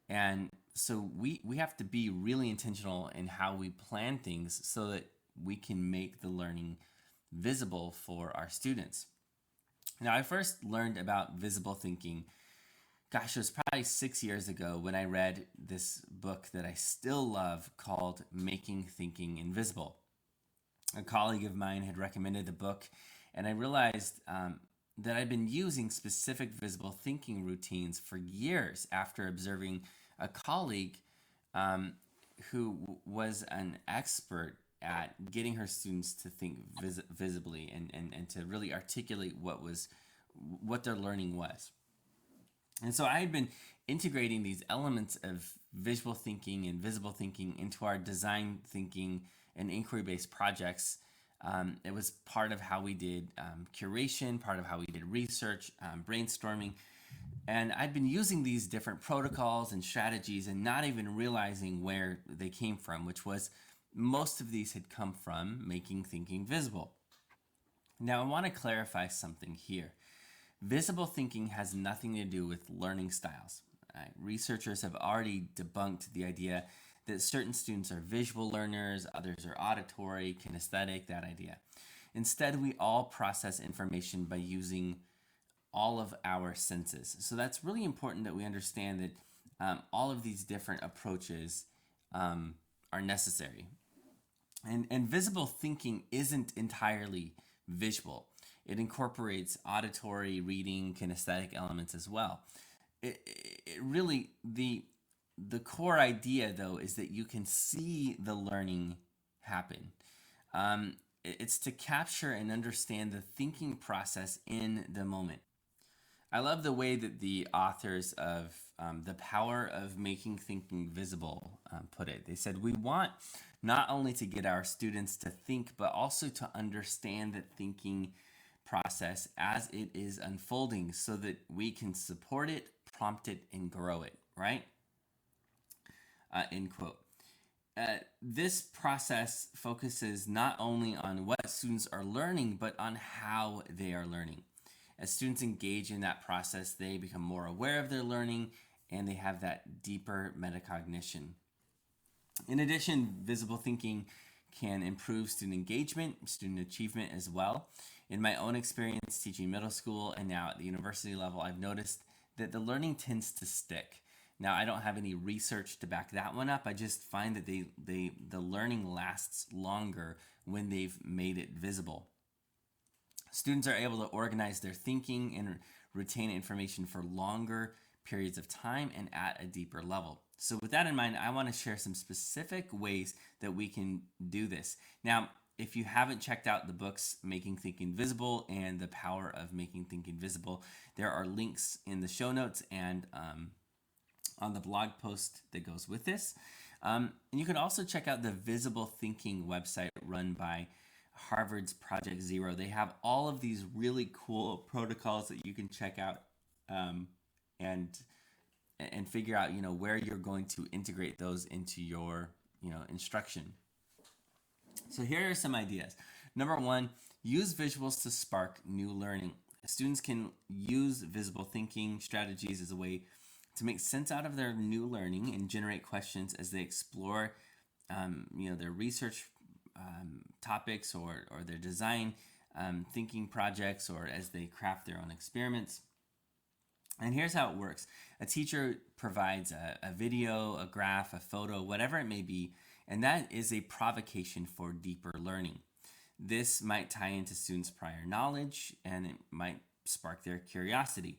And so we have to be really intentional in how we plan things so that we can make the learning visible for our students. Now, I first learned about visible thinking, gosh, it was probably 6 years ago when I read this book that I still love called Making Thinking Invisible. A colleague of mine had recommended the book, and I realized that I'd been using specific visible thinking routines for years after observing a colleague who was an expert at getting her students to think visibly and to really articulate what their learning was. And so I had been integrating these elements of visual thinking and visible thinking into our design thinking and inquiry-based projects. It was part of how we did curation, part of how we did research, brainstorming. And I'd been using these different protocols and strategies and not even realizing where they came from, which was most of these had come from making thinking visible. Now, I want to clarify something here. Visible thinking has nothing to do with learning styles. Researchers have already debunked the idea that certain students are visual learners, others are auditory, kinesthetic, that idea. Instead, we all process information by using all of our senses. So that's really important that we understand that all of these different approaches are necessary. And visible thinking isn't entirely visual. It incorporates auditory, reading, kinesthetic elements as well. It really, the core idea, though, is that you can see the learning happen. It's to capture and understand the thinking process in the moment. I love the way that the authors of The Power of Making Thinking Visible put it. They said, we want not only to get our students to think, but also to understand the thinking process as it is unfolding so that we can support it, prompt it, and grow it, right? End quote. This process focuses not only on what students are learning, but on how they are learning. As students engage in that process, they become more aware of their learning and they have that deeper metacognition. In addition, visible thinking can improve student engagement, student achievement as well. In my own experience teaching middle school and now at the university level, I've noticed that the learning tends to stick. Now, I don't have any research to back that one up. I just find that the learning lasts longer when they've made it visible. Students are able to organize their thinking and retain information for longer periods of time and at a deeper level. So with that in mind, I want to share some specific ways that we can do this. Now, if you haven't checked out the books Making Thinking Visible and The Power of Making Thinking Visible, there are links in the show notes and on the blog post that goes with this. And you can also check out the Visible Thinking website run by Harvard's Project Zero. They have all of these really cool protocols that you can check out and figure out where you're going to integrate those into your instruction. So here are some ideas. Number one, use visuals to spark new learning. Students can use visible thinking strategies as a way to make sense out of their new learning and generate questions as they explore their research topics or their design thinking projects, or as they craft their own experiments. And here's how it works. A teacher provides a video, a graph, a photo, whatever it may be, and that is a provocation for deeper learning. This might tie into students' prior knowledge, and it might spark their curiosity.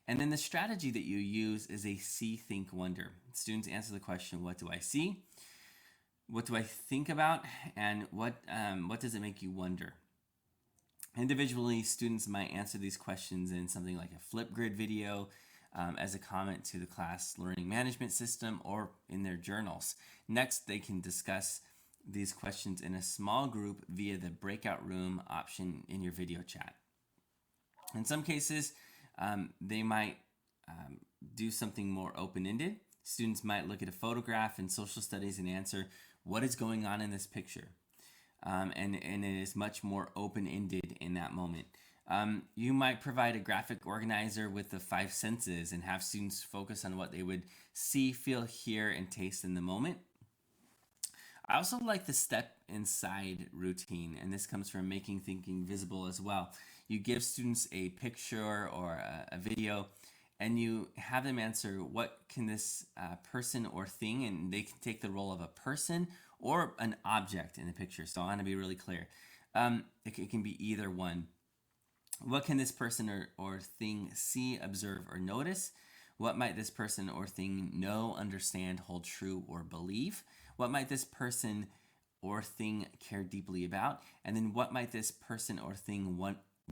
And then the strategy that you use is a see, think, wonder. Students answer the question, what do I see? What do I think about? And what does it make you wonder? Individually, students might answer these questions in something like a Flipgrid video as a comment to the class learning management system or in their journals. Next, they can discuss these questions in a small group via the breakout room option in your video chat. In some cases, they might do something more open-ended. Students might look at a photograph in social studies and answer, what is going on in this picture? And it is much more open-ended in that moment. You might provide a graphic organizer with the five senses and have students focus on what they would see, feel, hear, and taste in the moment. I also like the step inside routine, and this comes from making thinking visible as well. You give students a picture or a video, and you have them answer what can this person or thing, and they can take the role of a person or an object in the picture. So I want to be really clear. It can be either one. What can this person or thing see, observe, or notice? What might this person or thing know, understand, hold true, or believe? What might this person or thing care deeply about? And then what might this person or thing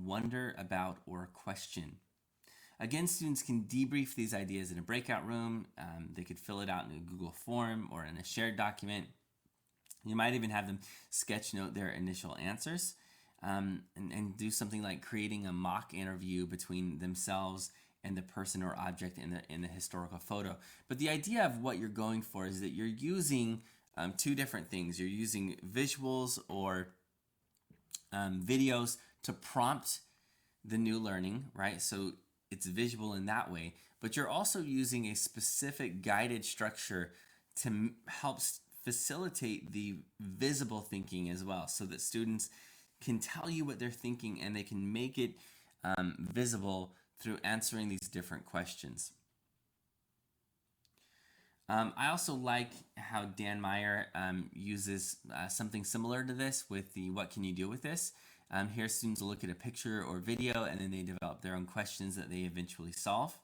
wonder about or question? Again, students can debrief these ideas in a breakout room. They could fill it out in a Google form or in a shared document. You might even have them sketchnote their initial answers. And do something like creating a mock interview between themselves and the person or object in the historical photo. But the idea of what you're going for is that you're using two different things. You're using visuals or videos to prompt the new learning, right? So it's visual in that way, but you're also using a specific guided structure to help facilitate the visible thinking as well, so that students can tell you what they're thinking and they can make it visible through answering these different questions. I also like how Dan Meyer uses something similar to this with the what can you do with this? Here students will look at a picture or video and then they develop their own questions that they eventually solve.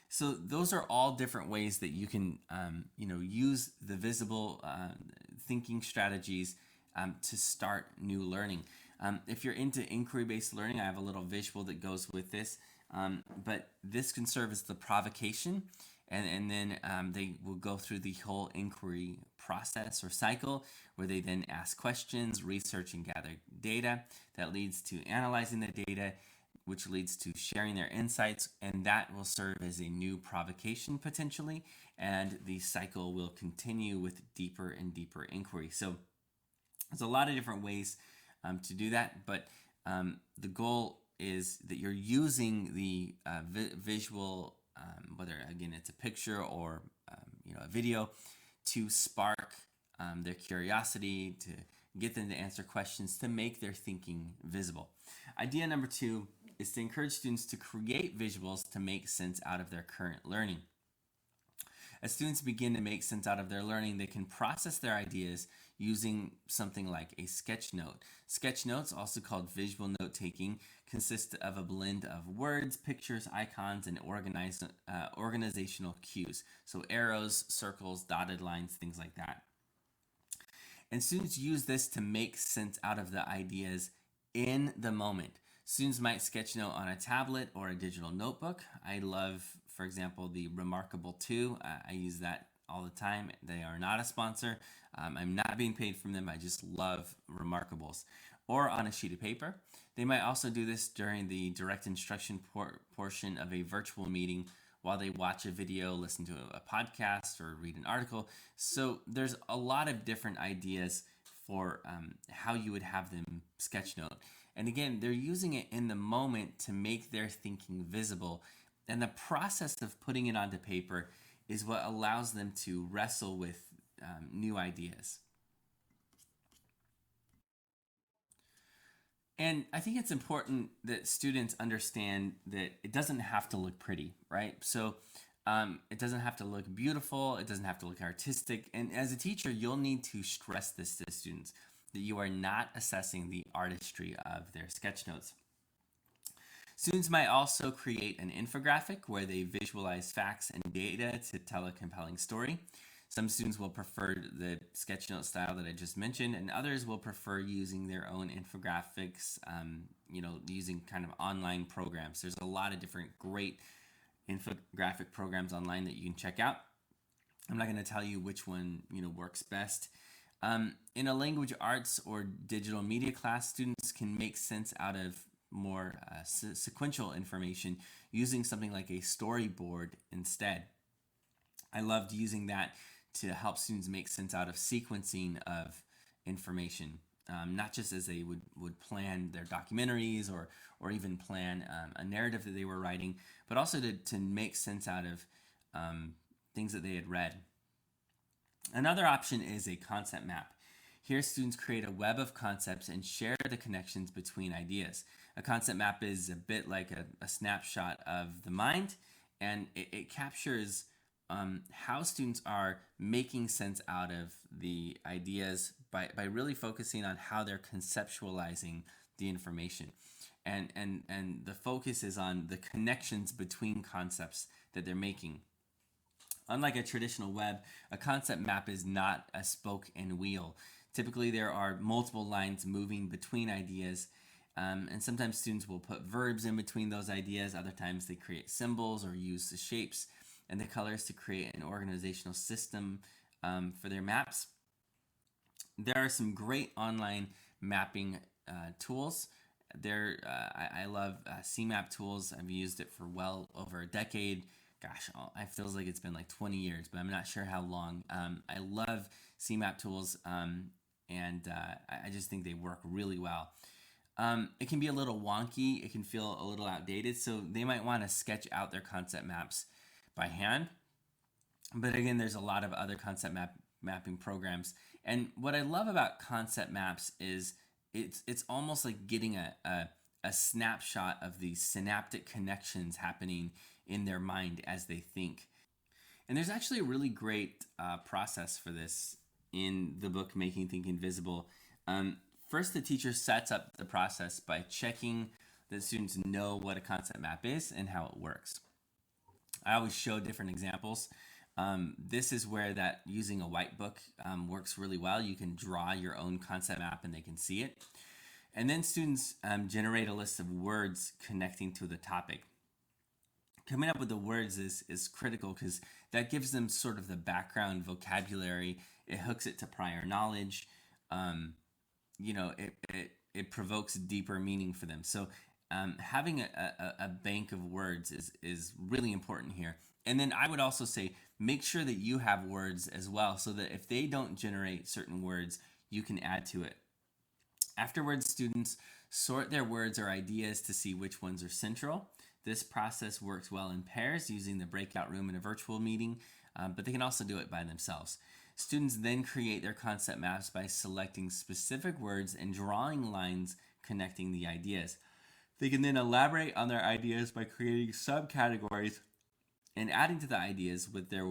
So those are all different ways that you can use the visible thinking strategies to start new learning. If you're into inquiry-based learning, I have a little visual that goes with this, but this can serve as the provocation, and then they will go through the whole inquiry process or cycle where they then ask questions, research, and gather data. That leads to analyzing the data, which leads to sharing their insights, and that will serve as a new provocation potentially, and the cycle will continue with deeper and deeper inquiry. So there's a lot of different ways to do that, but the goal is that you're using the visual, whether again it's a picture or a video, to spark their curiosity, to get them to answer questions, to make their thinking visible. Idea number 2 is to encourage students to create visuals to make sense out of their current learning. As students begin to make sense out of their learning, they can process their ideas using something like a sketchnote. Sketchnotes, also called visual note-taking, consist of a blend of words, pictures, icons, and organizational cues. So arrows, circles, dotted lines, things like that. And students use this to make sense out of the ideas in the moment. Students might sketchnote on a tablet or a digital notebook. I love, for example, the Remarkable 2. I use that all the time. They are not a sponsor. I'm not being paid from them. I just love Remarkables. Or on a sheet of paper. They might also do this during the direct instruction portion of a virtual meeting while they watch a video, listen to a podcast, or read an article. So there's a lot of different ideas for how you would have them sketchnote. And again, they're using it in the moment to make their thinking visible. And the process of putting it onto paper is what allows them to wrestle with new ideas. And I think it's important that students understand that it doesn't have to look pretty, right? So it doesn't have to look beautiful. It doesn't have to look artistic. And as a teacher, you'll need to stress this to students, that you are not assessing the artistry of their sketch notes. Students might also create an infographic where they visualize facts and data to tell a compelling story. Some students will prefer the sketchnote style that I just mentioned, and others will prefer using their own infographics, using kind of online programs. There's a lot of different great infographic programs online that you can check out. I'm not going to tell you which one works best. In a language arts or digital media class, students can make sense out of more sequential information using something like a storyboard instead. I loved using that to help students make sense out of sequencing of information. not just as they would plan their documentaries or even plan a narrative that they were writing, but also to make sense out of things that they had read. Another option is a concept map. Here, students create a web of concepts and share the connections between ideas. A concept map is a bit like a snapshot of the mind, and it captures how students are making sense out of the ideas by really focusing on how they're conceptualizing the information. And the focus is on the connections between concepts that they're making. Unlike a traditional web, a concept map is not a spoke and wheel. Typically, there are multiple lines moving between ideas, and sometimes students will put verbs in between those ideas. Other times, they create symbols or use the shapes and the colors to create an organizational system for their maps. There are some great online mapping tools. I love CMap tools. I've used it for well over a decade. Gosh, it feels like it's been like 20 years, but I'm not sure how long. I love CMap tools, and I just think they work really well. It can be a little wonky. It can feel a little outdated, so they might want to sketch out their concept maps by hand. But again, there's a lot of other concept mapping programs. And what I love about concept maps is it's almost like getting a snapshot of the synaptic connections happening in their mind as they think. And there's actually a really great process for this in the book Making Thinking Visible. First, the teacher sets up the process by checking that students know what a concept map is and how it works. I always show different examples. This is where that using a white book works really well. You can draw your own concept map and they can see it. And then students generate a list of words connecting to the topic. Coming up with the words is critical because that gives them sort of the background vocabulary. It hooks it to prior knowledge. It provokes deeper meaning for them. So having a bank of words is really important here. And then I would also say, make sure that you have words as well, so that if they don't generate certain words, you can add to it. Afterwards, students sort their words or ideas to see which ones are central. This process works well in pairs using the breakout room in a virtual meeting, but they can also do it by themselves. Students then create their concept maps by selecting specific words and drawing lines connecting the ideas. They can then elaborate on their ideas by creating subcategories and adding to the ideas with their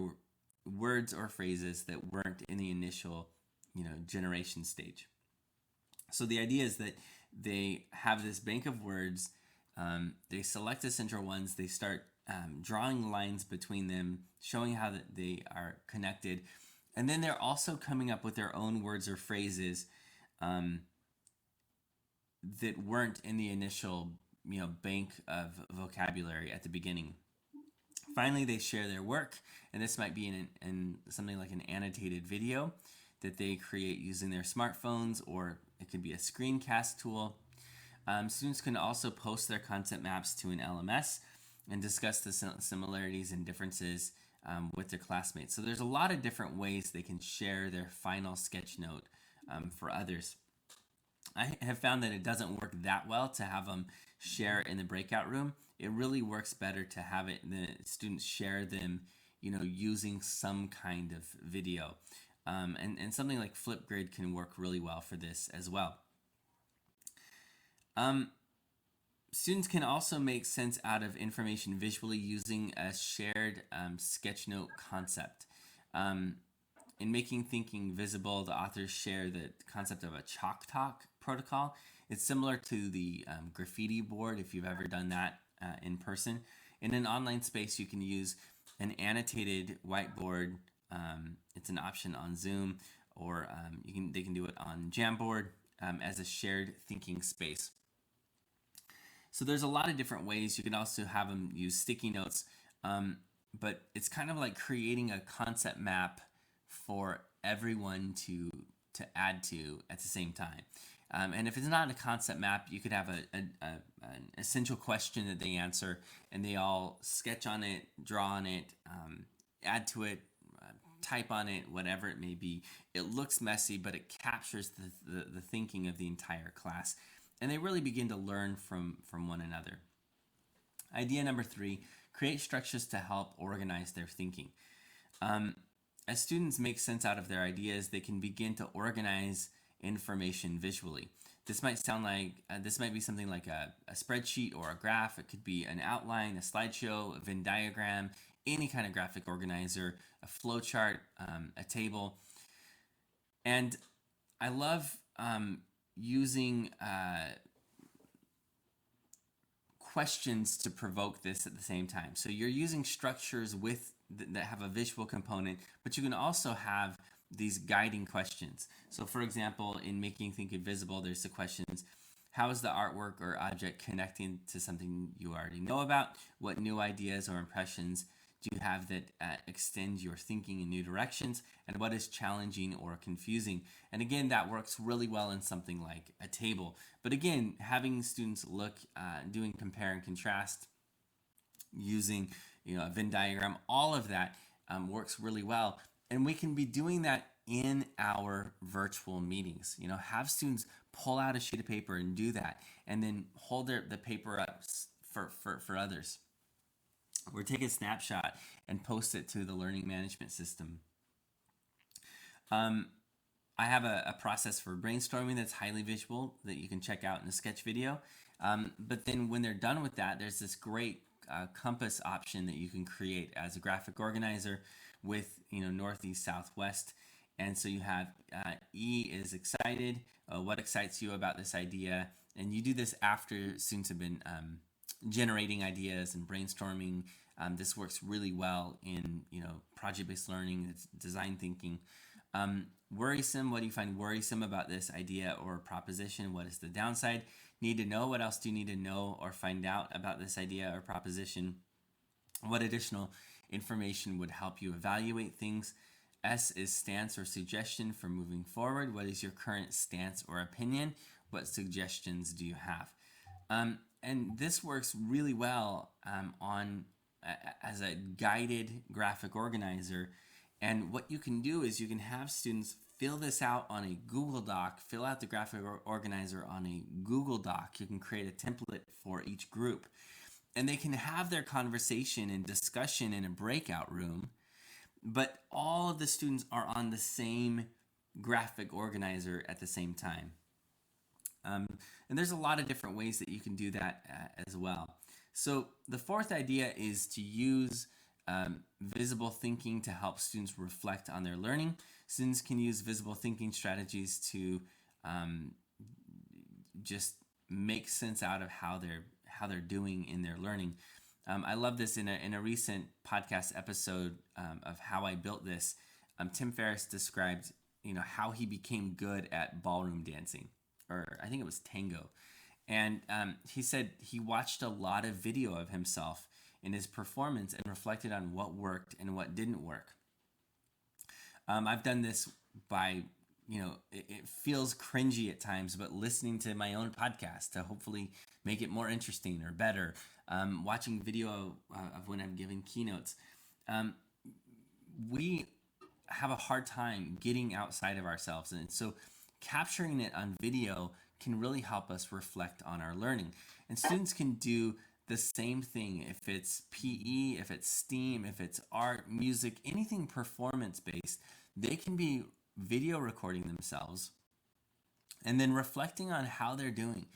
words or phrases that weren't in the initial, generation stage. So the idea is that they have this bank of words. They select the central ones. They start drawing lines between them, showing how that they are connected. And then they're also coming up with their own words or phrases that weren't in the initial, bank of vocabulary at the beginning. Finally, they share their work, and this might be in something like an annotated video that they create using their smartphones, or it could be a screencast tool. Students can also post their concept maps to an LMS and discuss the similarities and differences with their classmates. So there's a lot of different ways they can share their final Sketchnote for others. I have found that it doesn't work that well to have them share in the breakout room. It really works better to have the students share them, using some kind of video. And something like Flipgrid can work really well for this as well. Students can also make sense out of information visually using a shared Sketchnote concept. In Making Thinking Visible, the authors share the concept of a chalk talk protocol. It's similar to the graffiti board, if you've ever done that in person. In an online space, you can use an annotated whiteboard. It's an option on Zoom, or they can do it on Jamboard as a shared thinking space. So there's a lot of different ways. You can also have them use sticky notes, but it's kind of like creating a concept map for everyone to add to at the same time. And if it's not a concept map, you could have an essential question that they answer, and they all sketch on it, draw on it, add to it, type on it, whatever it may be. It looks messy, but it captures the thinking of the entire class. And they really begin to learn from one another. Idea number 3, create structures to help organize their thinking. As students make sense out of their ideas, they can begin to organize information visually. This might sound like, this might be something like a spreadsheet or a graph. It could be an outline, a slideshow, a Venn diagram, any kind of graphic organizer, a flow chart, a table. And I love using questions to provoke this at the same time. So you're using structures with that have a visual component, but you can also have these guiding questions. So for example, in making Think Invisible, there's the questions: how is the artwork or object connecting to something you already know about? What new ideas or impressions do you have that extend your thinking in new directions? And what is challenging or confusing? And again, that works really well in something like a table. But again, having students look, doing compare and contrast, using a Venn diagram, all of that works really well. And we can be doing that in our virtual meetings. Have students pull out a sheet of paper and do that, and then hold the paper up for others. Or take a snapshot and post it to the learning management system. I have a process for brainstorming that's highly visual that you can check out in the sketch video. But then when they're done with that, there's this great compass option that you can create as a graphic organizer with north, east, south, west. And so you have E is excited. What excites you about this idea? And you do this after students have been generating ideas and brainstorming. This works really well in project-based learning, design thinking. Worrisome, what do you find worrisome about this idea or proposition? What is the downside? Need to know, what else do you need to know or find out about this idea or proposition? What additional information would help you evaluate things? S is stance or suggestion for moving forward. What is your current stance or opinion? What suggestions do you have? And this works really well as a guided graphic organizer. And what you can do is you can have students fill this out on a Google Doc, fill out the graphic organizer on a Google Doc. You can create a template for each group. And they can have their conversation and discussion in a breakout room, but all of the students are on the same graphic organizer at the same time. And there's a lot of different ways that you can do that as well. So the fourth idea is to use visible thinking to help students reflect on their learning. Students can use visible thinking strategies to just make sense out of how they're doing in their learning. I love this in a recent podcast episode of How I Built This. Tim Ferriss described how he became good at ballroom dancing, or I think it was tango. And he said he watched a lot of video of himself in his performance and reflected on what worked and what didn't work. I've done this by, it feels cringy at times, but listening to my own podcast to hopefully make it more interesting or better. Watching video of when I'm giving keynotes. We have a hard time getting outside of ourselves. And so capturing it on video can really help us reflect on our learning. And students can do the same thing if it's PE, if it's STEAM, if it's art, music, anything performance-based. They can be video recording themselves and then reflecting on how they're doing.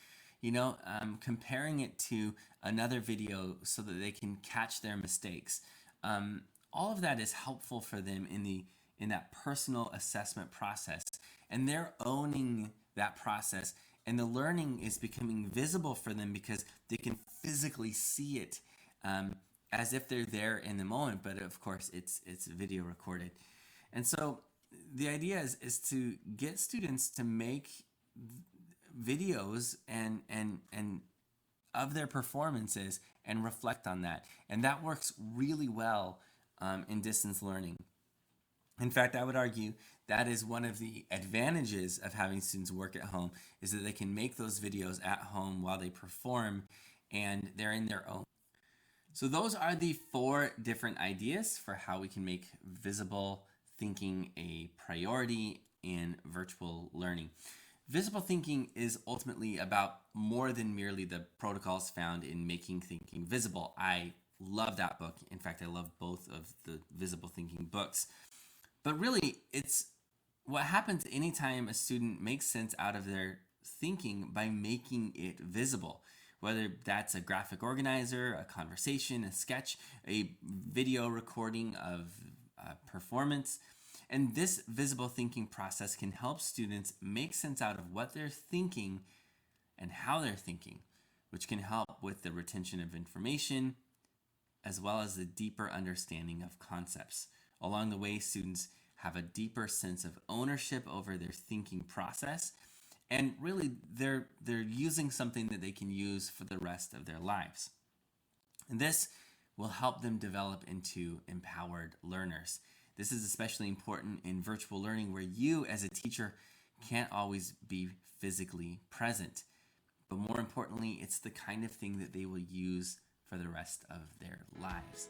Comparing it to another video so that they can catch their mistakes. All of that is helpful for them in that personal assessment process, and they're owning that process, and the learning is becoming visible for them because they can physically see it as if they're there in the moment. But of course, it's video recorded, and so the idea is to get students to make videos and of their performances and reflect on that. And that works really well in distance learning. In fact, I would argue that is one of the advantages of having students work at home, is that they can make those videos at home while they perform and they're in their own. So those are the 4 different ideas for how we can make visible thinking a priority in virtual learning. Visible thinking is ultimately about more than merely the protocols found in Making Thinking Visible. I love that book. In fact, I love both of the visible thinking books. But really, it's what happens anytime a student makes sense out of their thinking by making it visible. Whether that's a graphic organizer, a conversation, a sketch, a video recording of a performance. And this visible thinking process can help students make sense out of what they're thinking and how they're thinking, which can help with the retention of information as well as the deeper understanding of concepts. Along the way, students have a deeper sense of ownership over their thinking process, and really they're using something that they can use for the rest of their lives. And this will help them develop into empowered learners. This is especially important in virtual learning where you as a teacher can't always be physically present. But more importantly, it's the kind of thing that they will use for the rest of their lives.